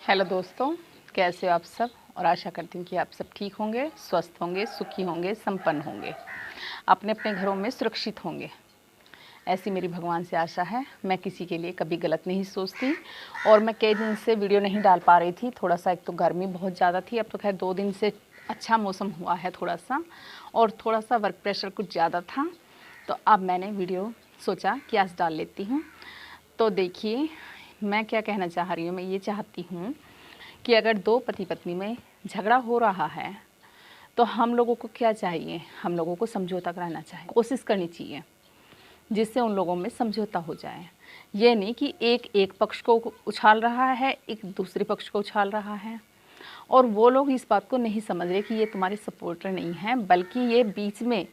Hello दोस्तों, कैसे हो आप सब। और आशा करती हूँ कि आप सब ठीक होंगे, स्वस्थ होंगे, सुखी होंगे, संपन्न होंगे, अपने अपने घरों में सुरक्षित होंगे। ऐसी मेरी भगवान से आशा है। मैं किसी के लिए कभी गलत नहीं सोचती। और मैं कई दिन से वीडियो नहीं डाल पा रही थी, थोड़ा सा एक तो गर्मी बहुत ज़्यादा थी। अब तो खैर 2 दिन से अच्छा मौसम हुआ है थोड़ा सा, और थोड़ा सा वर्क प्रेशर कुछ ज़्यादा था। तो अब मैंने वीडियो सोचा कि आज डाल लेती हूँ। तो देखिए, मैं क्या कहना चाह रही हूँ। मैं ये चाहती हूँ कि अगर दो पति पत्नी में झगड़ा हो रहा है तो हम लोगों को क्या चाहिए, हम लोगों को समझौता कराना चाहिए, कोशिश करनी चाहिए जिससे उन लोगों में समझौता हो जाए। ये नहीं कि एक पक्ष को उछाल रहा है, एक दूसरे पक्ष को उछाल रहा है। और वो लोग इस बात को नहीं समझ रहे कि ये तुम्हारे सपोर्टर नहीं हैं, बल्कि ये बीच में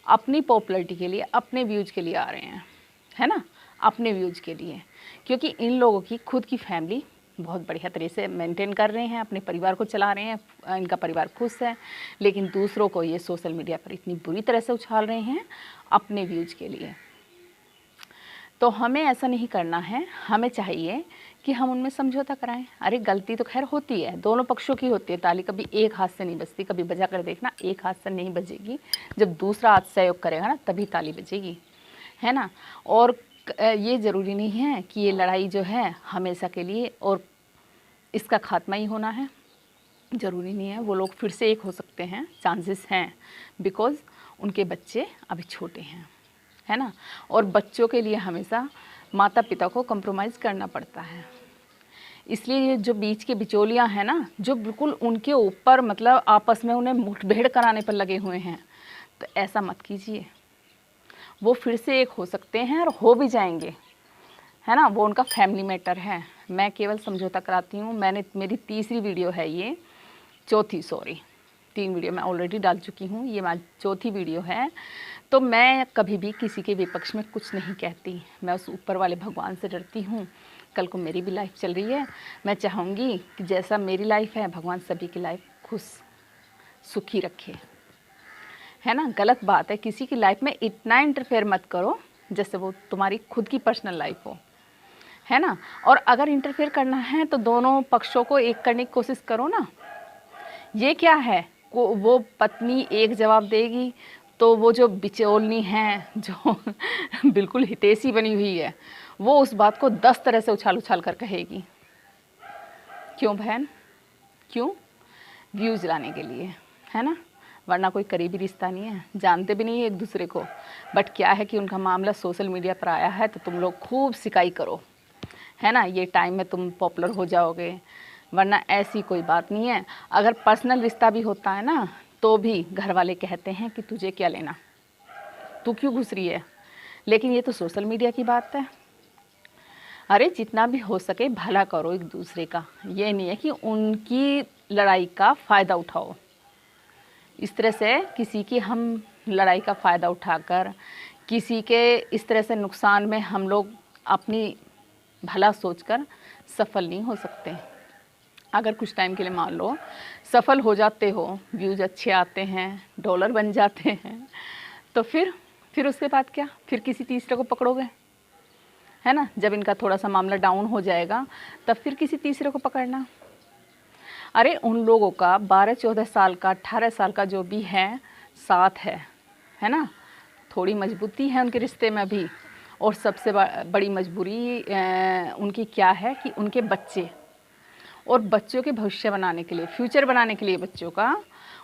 अपनी पॉपुलैरिटी के लिए, अपने व्यूज़ के लिए आ रहे हैं, है ना, अपने व्यूज़ के लिए। क्योंकि इन लोगों की खुद की फैमिली बहुत बढ़िया तरह से मेंटेन कर रहे हैं, अपने परिवार को चला रहे हैं, इनका परिवार खुश है। लेकिन दूसरों को ये सोशल मीडिया पर इतनी बुरी तरह से उछाल रहे हैं अपने व्यूज़ के लिए। तो हमें ऐसा नहीं करना है। हमें चाहिए कि हम उनमें समझौता कराएं। अरे गलती तो खैर होती है, दोनों पक्षों की होती है। ताली कभी एक हाथ से नहीं बजती, कभी बजा कर देखना, एक हाथ से नहीं बजेगी। जब दूसरा हाथ सहयोग करेगा ना, तभी ताली बजेगी, है ना। और ये ज़रूरी नहीं है कि ये लड़ाई जो है हमेशा के लिए और इसका खात्मा ही होना है, ज़रूरी नहीं है। वो लोग फिर से एक हो सकते हैं, चांसेस हैं, बिकॉज़ उनके बच्चे अभी छोटे हैं, है ना। और बच्चों के लिए हमेशा माता पिता को कंप्रोमाइज़ करना पड़ता है। इसलिए ये जो बीच के बिचौलियाँ हैं ना, जो बिल्कुल उनके ऊपर मतलब आपस में उन्हें मुठभेड़ कराने पर लगे हुए हैं, तो ऐसा मत कीजिए। वो फिर से एक हो सकते हैं और हो भी जाएंगे, है ना। वो उनका फैमिली मैटर है। मैं केवल समझौता कराती हूँ। मेरी तीसरी वीडियो है ये, चौथी, सॉरी, 3 वीडियो मैं ऑलरेडी डाल चुकी हूँ, ये मेरी चौथी वीडियो है। तो मैं कभी भी किसी के विपक्ष में कुछ नहीं कहती। मैं उस ऊपर वाले भगवान से डरती हूँ। कल को मेरी भी लाइफ चल रही है, मैं चाहूँगी कि जैसा मेरी लाइफ है, भगवान सभी की लाइफ खुश सुखी रखे, है ना। गलत बात है, किसी की लाइफ में इतना इंटरफेयर मत करो जैसे वो तुम्हारी खुद की पर्सनल लाइफ हो, है ना। और अगर इंटरफेयर करना है तो दोनों पक्षों को एक करने की कोशिश करो ना। ये क्या है, वो पत्नी एक जवाब देगी तो वो जो बिचौलनी है, जो बिल्कुल हितैषी बनी हुई है, वो उस बात को 10 तरह से उछाल उछाल कर कहेगी। क्यों बहन, क्यों? व्यूज़ लाने के लिए, है ना। वरना कोई करीबी रिश्ता नहीं है, जानते भी नहीं है एक दूसरे को। बट क्या है कि उनका मामला सोशल मीडिया पर आया है तो तुम लोग खूब सिकाई करो, है ना। ये टाइम में तुम पॉपुलर हो जाओगे, वरना ऐसी कोई बात नहीं है। अगर पर्सनल रिश्ता भी होता है ना, तो भी घर वाले कहते हैं कि तुझे क्या लेना, तू क्यों घुस रही है। लेकिन ये तो सोशल मीडिया की बात है। अरे जितना भी हो सके भला करो एक दूसरे का। ये नहीं है कि उनकी लड़ाई का फ़ायदा उठाओ। इस तरह से किसी की हम लड़ाई का फ़ायदा उठाकर किसी के इस तरह से नुकसान में हम लोग अपनी भला सोचकर सफल नहीं हो सकते। अगर कुछ टाइम के लिए मान लो सफल हो जाते हो, व्यूज़ अच्छे आते हैं, डॉलर बन जाते हैं, तो फिर उसके बाद क्या, फिर किसी तीसरे को पकड़ोगे, है ना। जब इनका थोड़ा सा मामला डाउन हो जाएगा तब फिर किसी तीसरे को पकड़ना। अरे उन लोगों का 12-14 साल का, 18 साल का जो भी है साथ है ना। थोड़ी मजबूती है उनके रिश्ते में भी। और सबसे बड़ी मजबूरी उनकी क्या है कि उनके बच्चे, और बच्चों के भविष्य बनाने के लिए, फ्यूचर बनाने के लिए बच्चों का,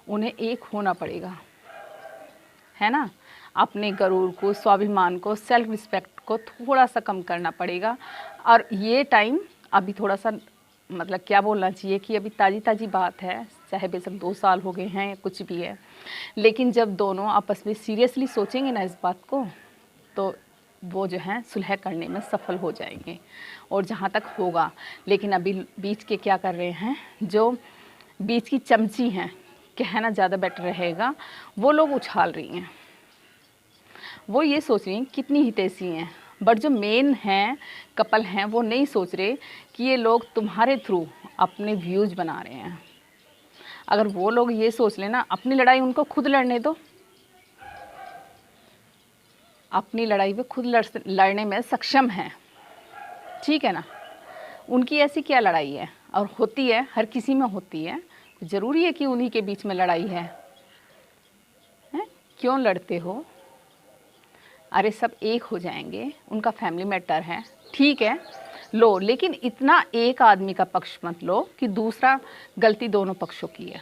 उन्हें एक होना पड़ेगा, है ना। अपने गरूर को, स्वाभिमान को, सेल्फ रिस्पेक्ट को थोड़ा सा कम करना पड़ेगा। और ये टाइम अभी थोड़ा सा मतलब क्या बोलना चाहिए कि अभी ताज़ी ताज़ी बात है, चाहे बेशक 2 साल हो गए हैं, कुछ भी है। लेकिन जब दोनों आपस में सीरियसली सोचेंगे ना इस बात को, तो वो जो है सुलह करने में सफल हो जाएंगे, और जहाँ तक होगा। लेकिन अभी बीच के क्या कर रहे हैं, जो बीच की चमची हैं, कहना ज़्यादा बेटर रहेगा, वो लोग उछाल रही हैं। वो ये सोच रही हैं कितनी हितैषी हैं, बट जो मेन हैं, कपल हैं, वो नहीं सोच रहे कि ये लोग तुम्हारे थ्रू अपने व्यूज़ बना रहे हैं। अगर वो लोग ये सोच लेना, अपनी लड़ाई उनको खुद लड़ने दो, अपनी लड़ाई वो खुद लड़ने में सक्षम हैं, ठीक है ना। उनकी ऐसी क्या लड़ाई है, और होती है, हर किसी में होती है। ज़रूरी है कि उन्हीं के बीच में लड़ाई है? क्यों लड़ते हो? अरे सब एक हो जाएंगे, उनका फैमिली मैटर है, ठीक है लो, लेकिन इतना एक आदमी का पक्ष मत लो कि दूसरा गलती दोनों पक्षों की है।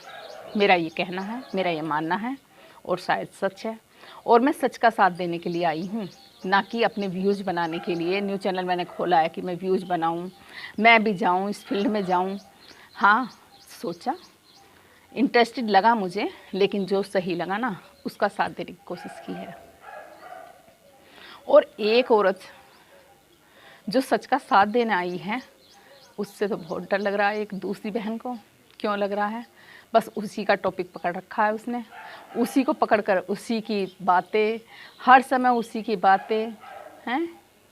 मेरा ये कहना है, मेरा ये मानना है, और शायद सच है। और मैं सच का साथ देने के लिए आई हूँ, ना कि अपने व्यूज़ बनाने के लिए। न्यू चैनल मैंने खोला है कि मैं व्यूज़ बनाऊँ, मैं भी जाऊँ, इस फील्ड में जाऊँ। हाँ, सोचा, इंटरेस्टेड लगा मुझे, लेकिन जो सही लगा ना उसका साथ देने की कोशिश की है। और एक औरत जो सच का साथ देने आई है, उससे तो बहुत डर लग रहा है एक दूसरी बहन को। क्यों लग रहा है? बस उसी का टॉपिक पकड़ रखा है उसने, उसी को पकड़कर उसी की बातें, हर समय उसी की बातें हैं।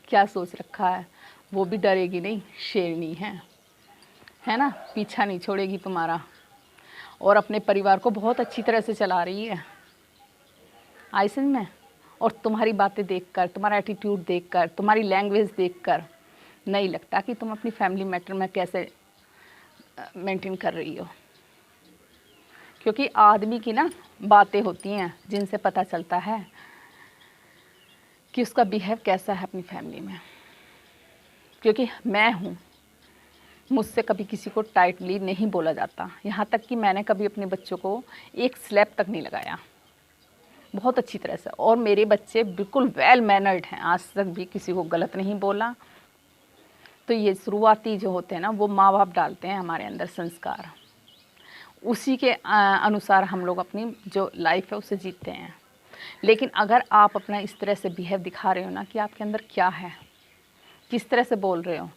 क्या सोच रखा है? वो भी डरेगी नहीं, शेरनी है ना, पीछा नहीं छोड़ेगी तुम्हारा। और अपने परिवार को बहुत अच्छी तरह से चला रही है, आई समझ में। और तुम्हारी बातें देखकर, तुम्हारा एटीट्यूड देखकर, तुम्हारी लैंग्वेज देखकर नहीं लगता कि तुम अपनी फैमिली मैटर में कैसे मेंटेन कर रही हो। क्योंकि आदमी की ना बातें होती हैं जिनसे पता चलता है कि उसका बिहेव कैसा है अपनी फैमिली में। क्योंकि मैं हूँ, मुझसे कभी किसी को टाइटली नहीं बोला जाता। यहाँ तक कि मैंने कभी अपने बच्चों को एक स्लैप तक नहीं लगाया, बहुत अच्छी तरह से। और मेरे बच्चे बिल्कुल वेल मैनर्ड हैं, आज तक भी किसी को गलत नहीं बोला। तो ये शुरुआती जो होते हैं ना, वो माँ बाप डालते हैं हमारे अंदर संस्कार, उसी के अनुसार हम लोग अपनी जो लाइफ है उसे जीते हैं। लेकिन अगर आप अपना इस तरह से बिहेव दिखा रहे हो ना कि आपके अंदर क्या है, किस तरह से बोल रहे हो,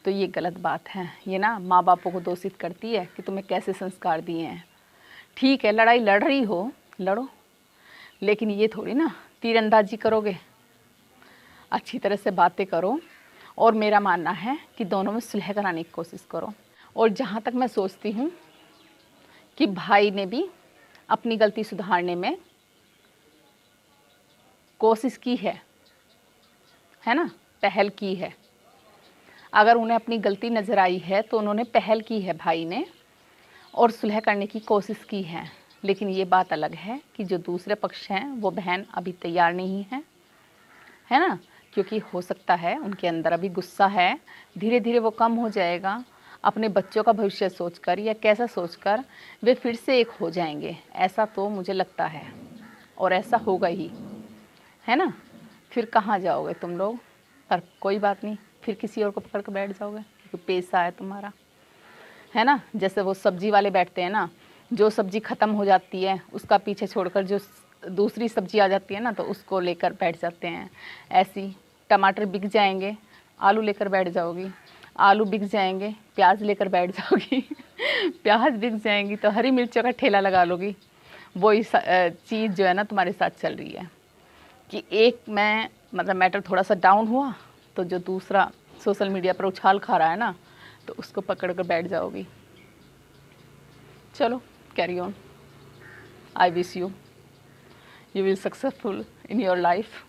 तो ये गलत बात है। ये ना माँ बापों को दोषित करती है कि तुम्हें कैसे संस्कार दिए हैं। ठीक है, लड़ाई लड़ रही हो, लड़ो, लेकिन ये थोड़ी ना तीरंदाजी करोगे, अच्छी तरह से बातें करो। और मेरा मानना है कि दोनों में सुलह कराने की कोशिश करो। और जहाँ तक मैं सोचती हूँ कि भाई ने भी अपनी गलती सुधारने में कोशिश की है ना, पहल की है। अगर उन्हें अपनी गलती नज़र आई है तो उन्होंने पहल की है भाई ने, और सुलह करने की कोशिश की है। लेकिन ये बात अलग है कि जो दूसरे पक्ष हैं वो बहन अभी तैयार नहीं है ना, क्योंकि हो सकता है उनके अंदर अभी गुस्सा है, धीरे धीरे वो कम हो जाएगा। अपने बच्चों का भविष्य सोचकर या कैसा सोचकर वे फिर से एक हो जाएंगे, ऐसा तो मुझे लगता है, और ऐसा होगा ही, है ना। फिर कहाँ जाओगे तुम लोग? पर कोई बात नहीं, फिर किसी और को पकड़ कर बैठ जाओगे, क्योंकि पैसा है तुम्हारा, है ना। जैसे वो सब्जी वाले बैठते हैं ना, जो सब्जी ख़त्म हो जाती है उसका पीछे छोड़कर जो दूसरी सब्जी आ जाती है ना, तो उसको लेकर बैठ जाते हैं। ऐसी टमाटर बिक जाएंगे, आलू लेकर बैठ जाओगी, आलू बिक जाएंगे, प्याज लेकर बैठ जाओगी प्याज बिक जाएंगी तो हरी मिर्चों का ठेला लगा लोगी। वही चीज़ जो है ना तुम्हारे साथ चल रही है कि एक मैं मतलब मैटर थोड़ा सा डाउन हुआ तो जो दूसरा सोशल मीडिया पर उछाल खा रहा है ना, तो उसको पकड़ कर बैठ जाओगी। चलो, carry on. I wish you will successful in your life,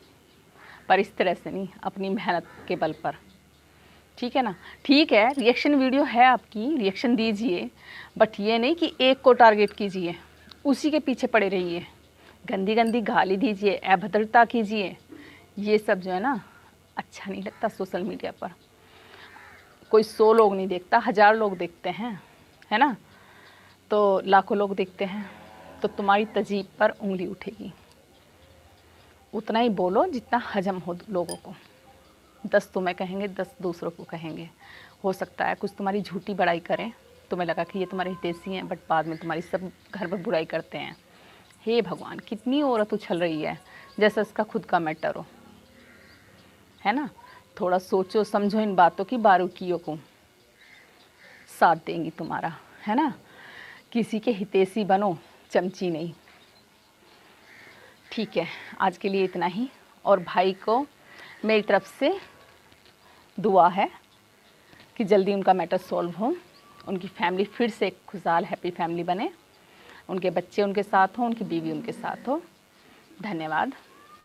पर इस तरह से नहीं, अपनी मेहनत के बल पर, ठीक है ना। ठीक है, रिएक्शन वीडियो है आपकी, रिएक्शन दीजिए, बट ये नहीं कि एक को टारगेट कीजिए, उसी के पीछे पड़े रहिए, गंदी गंदी गाली दीजिए, अभद्रता कीजिए। ये सब जो है ना अच्छा नहीं लगता सोशल मीडिया पर। कोई 100 लोग नहीं देखता, 1000 लोग देखते हैं, है ना, तो लाखों लोग देखते हैं, तो तुम्हारी तजीब पर उंगली उठेगी। उतना ही बोलो जितना हजम हो लोगों को। 10 तुम्हें कहेंगे, 10 दूसरों को कहेंगे। हो सकता है कुछ तुम्हारी झूठी बड़ाई करें, तुम्हें लगा कि ये तुम्हारे हितैषी हैं, बट बाद में तुम्हारी सब घर पर बुराई करते हैं। हे भगवान, कितनी औरत उछल रही है जैसे उसका खुद का मैटर हो, है ना। थोड़ा सोचो समझो इन बातों की, बारीकियों को साथ देंगी तुम्हारा, है ना। किसी के हितैषी बनो, चमची नहीं। ठीक है, आज के लिए इतना ही। और भाई को मेरी तरफ से दुआ है कि जल्दी उनका मैटर सॉल्व हो, उनकी फैमिली फिर से एक खुशहाल हैप्पी फैमिली बने, उनके बच्चे उनके साथ हों, उनकी बीवी उनके साथ हो। धन्यवाद।